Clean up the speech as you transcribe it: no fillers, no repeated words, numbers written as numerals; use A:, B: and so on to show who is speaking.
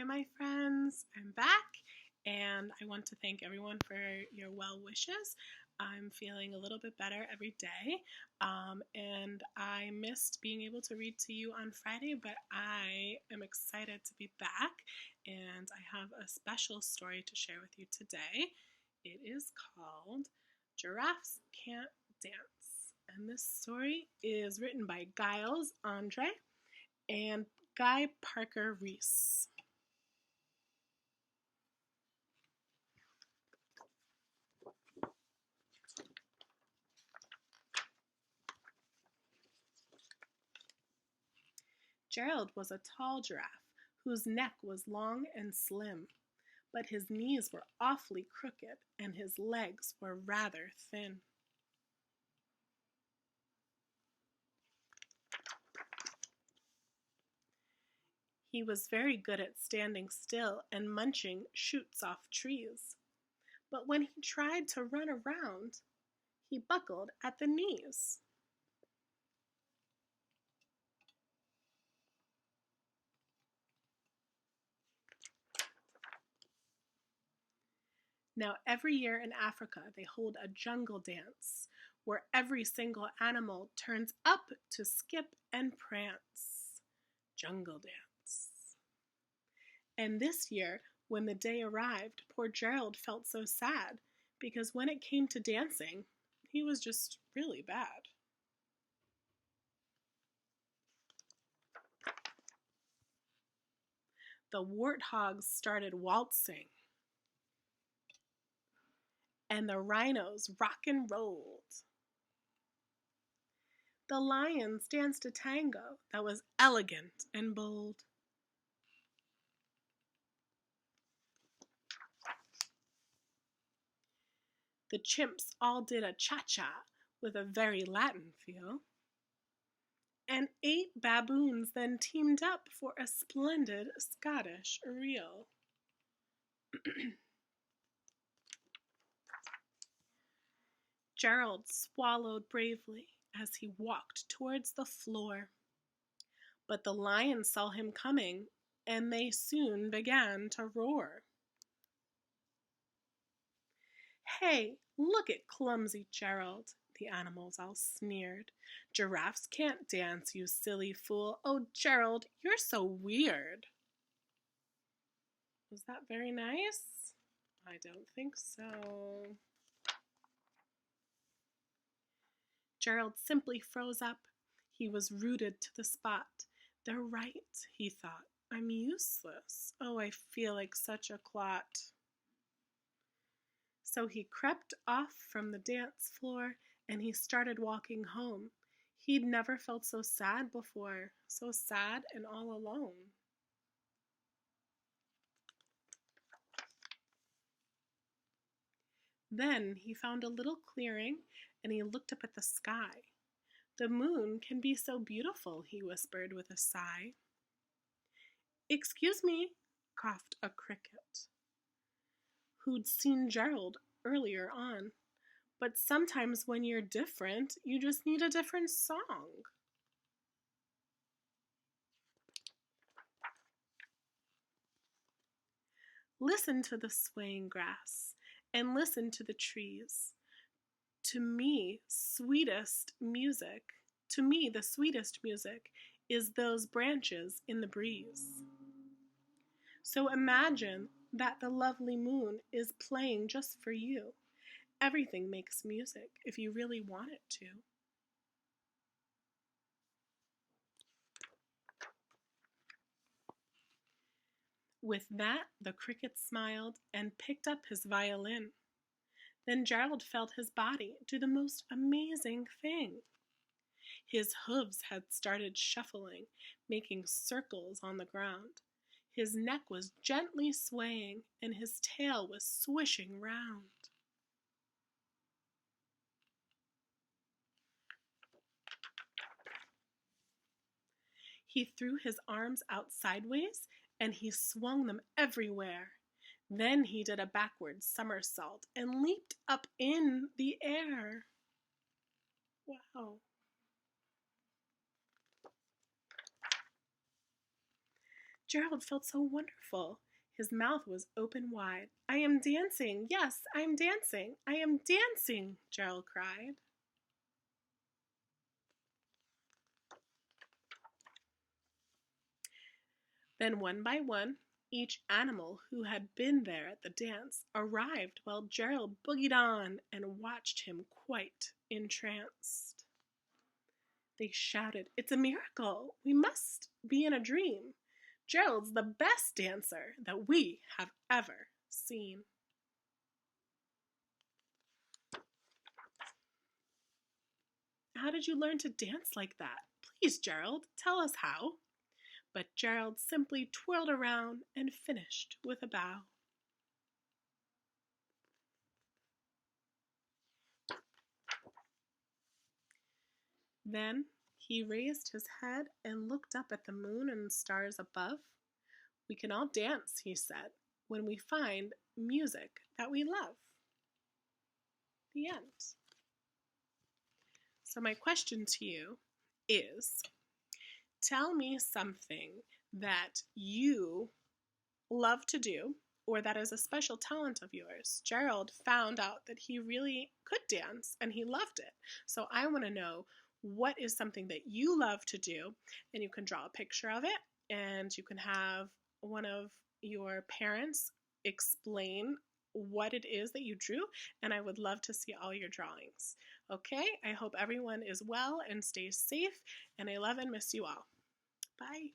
A: Hi, my friends. I'm back, and I want to thank everyone for your well wishes. I'm feeling a little bit better every day, and I missed being able to read to you on Friday, but I am excited to be back, and I have a special story to share with you today. It is called Giraffes Can't Dance, and this story is written by Giles, Andreae, and Guy Parker-Rees. Gerald was a tall giraffe whose neck was long and slim, but his knees were awfully crooked and his legs were rather thin. He was very good at standing still and munching shoots off trees, but when he tried to run around, he buckled at the knees. Now, every year in Africa, they hold a jungle dance where every single animal turns up to skip and prance. Jungle dance. And this year, when the day arrived, poor Gerald felt so sad because when it came to dancing, he was just really bad. The warthogs started waltzing, and the rhinos rock and rolled. The lions danced a tango that was elegant and bold. The chimps all did a cha-cha with a very Latin feel. And 8 baboons then teamed up for a splendid Scottish reel. Gerald swallowed bravely as he walked towards the floor. But the lions saw him coming, and they soon began to roar. "Hey, look at clumsy Gerald," the animals all sneered. "Giraffes can't dance, you silly fool. Oh, Gerald, you're so weird." Was that very nice? I don't think so. Gerald simply froze up. He was rooted to the spot. "They're right," he thought. "I'm useless. Oh, I feel like such a clot." So he crept off from the dance floor and he started walking home. He'd never felt so sad before, so sad and all alone. Then he found a little clearing and he looked up at the sky. "The moon can be so beautiful," he whispered with a sigh. "Excuse me," coughed a cricket, who'd seen Gerald earlier on. "But sometimes when you're different, you just need a different song." Listen to the swaying grass and listen to the trees. To me, the sweetest music is those branches in the breeze. So imagine that the lovely moon is playing just for you. Everything makes music if you really want it to. With that, the cricket smiled and picked up his violin. Then Gerald felt his body do the most amazing thing. His hooves had started shuffling, making circles on the ground. His neck was gently swaying, and his tail was swishing round. He threw his arms out sideways, and he swung them everywhere. Then he did a backward somersault and leaped up in the air. Wow. Gerald felt so wonderful. His mouth was open wide. I am dancing. Yes, I am dancing. I am dancing, Gerald cried. Then one by one, each animal who had been there at the dance arrived while Gerald boogied on and watched him quite entranced. They shouted, "It's a miracle! We must be in a dream! Gerald's the best dancer that we have ever seen." How did you learn to dance like that? Please, Gerald, tell us how. But Gerald simply twirled around and finished with a bow. Then he raised his head and looked up at the moon and stars above. "We can all dance," he said, "when we find music that we love." The end. So my question to you is, tell me something that you love to do or that is a special talent of yours. Gerald found out that he really could dance and he loved it. So I want to know, what is something that you love to do? And you can draw a picture of it, and you can have one of your parents explain what it is that you drew, and I would love to see all your drawings. Okay, I hope everyone is well and stays safe, and I love and miss you all. Bye.